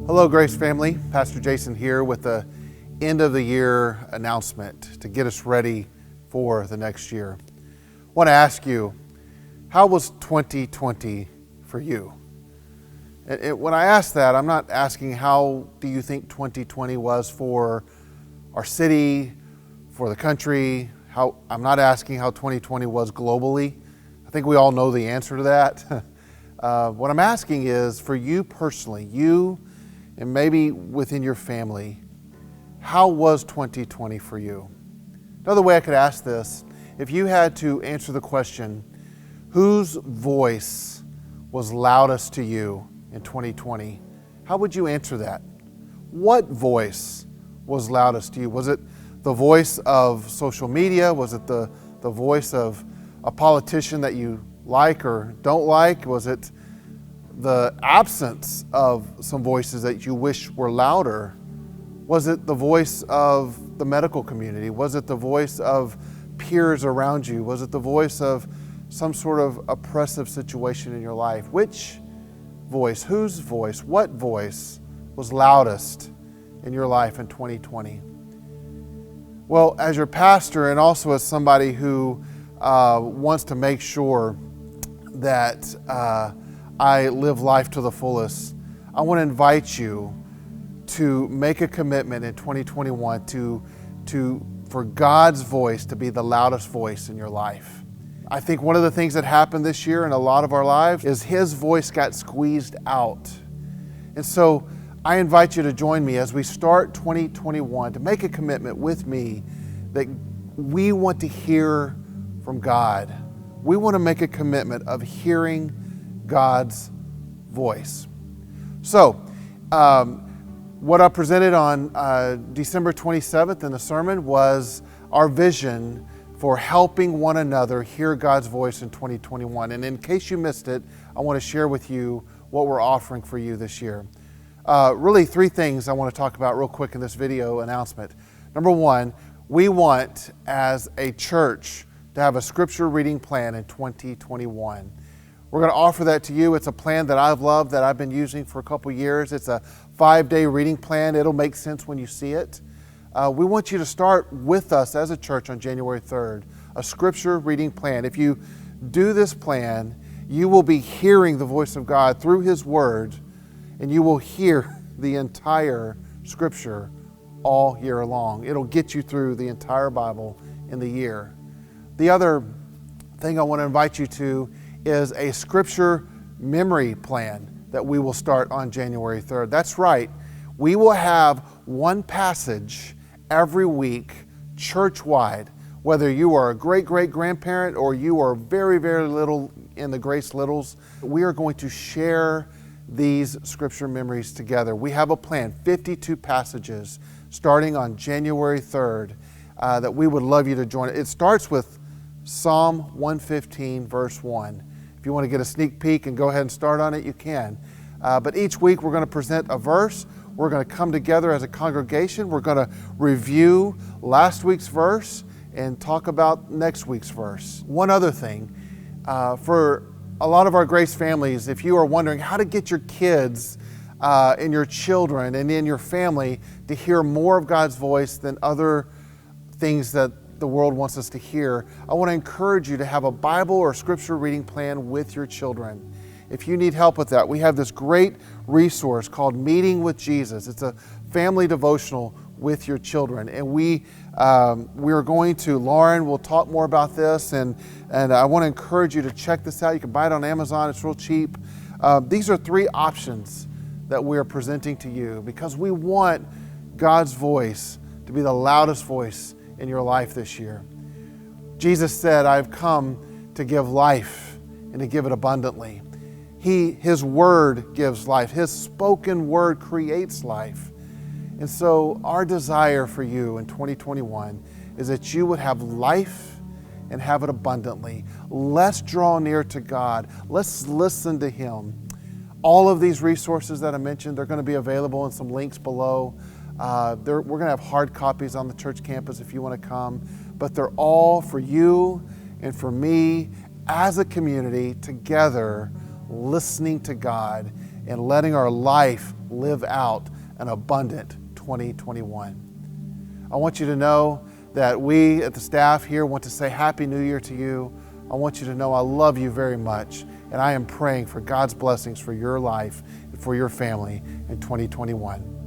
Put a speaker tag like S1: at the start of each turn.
S1: Hello, Grace family. Pastor Jason here with the end of the year announcement to get us ready for the next year. I want to ask you, how was 2020 for you? When I ask that, I'm not asking how do you think 2020 was for our city, for the country. I'm not asking how 2020 was globally. I think we all know the answer to that. What I'm asking is for you personally, you and maybe within your family, how was 2020 for you? Another way I could ask this, if you had to answer the question, whose voice was loudest to you in 2020, how would you answer that? What voice was loudest to you? Was it the voice of social media? Was it the voice of a politician that you like or don't like? Was it the absence of some voices that you wish were louder? Was it the voice of the medical community? Was it the voice of peers around you? Was it the voice of some sort of oppressive situation in your life? Which voice, whose voice, what voice was loudest in your life in 2020? Well, as your pastor and also as somebody who wants to make sure that I live life to the fullest, I want to invite you to make a commitment in 2021 for God's voice to be the loudest voice in your life. I think one of the things that happened this year in a lot of our lives is His voice got squeezed out. And so I invite you to join me as we start 2021 to make a commitment with me that we want to hear from God. We want to make a commitment of hearing God's voice. So, what I presented on December 27th in the sermon was our vision for helping one another hear God's voice in 2021. And in case you missed it, I want to share with you what we're offering for you this year. Really, three things I want to talk about real quick in this video announcement. Number one, we want, as a church, to have a scripture reading plan in 2021. We're going to offer that to you. It's a plan that I've loved, that I've been using for a couple years. It's a 5-day reading plan. It'll make sense when you see it. We want you to start with us as a church on January 3rd, a scripture reading plan. If you do this plan, you will be hearing the voice of God through His Word, and you will hear the entire scripture all year long. It'll get you through the entire Bible in the year. The other thing I want to invite you to is a scripture memory plan that we will start on January 3rd. That's right. We will have one passage every week, church-wide. Whether you are a great-great-grandparent or you are very, very little in the Grace Littles, we are going to share these scripture memories together. We have a plan, 52 passages, starting on January 3rd, that we would love you to join. It starts with Psalm 115, verse 1. If you want to get a sneak peek and go ahead and start on it, you can. But each week we're going to present a verse. We're going to come together as a congregation. We're going to review last week's verse and talk about next week's verse. One other thing, for a lot of our Grace families, if you are wondering how to get your kids and your children and in your family to hear more of God's voice than other things that the world wants us to hear, I want to encourage you to have a Bible or scripture reading plan with your children. If you need help with that, we have this great resource called Meeting with Jesus. It's a family devotional with your children. And we are going to, Lauren will talk more about this, and I want to encourage you to check this out. You can buy it on Amazon. It's real cheap. These are three options that we are presenting to you because we want God's voice to be the loudest voice in your life this year. Jesus said, I've come to give life and to give it abundantly. His word gives life. His spoken word creates life. And so our desire for you in 2021 is that you would have life and have it abundantly. Let's draw near to God. Let's listen to Him. All of these resources that I mentioned, they're going to be available in some links below. We're going to have hard copies on the church campus if you want to come, but they're all for you and for me as a community together listening to God and letting our life live out an abundant 2021. I want you to know that we at the staff here want to say Happy New Year to you. I want you to know I love you very much, and I am praying for God's blessings for your life and for your family in 2021.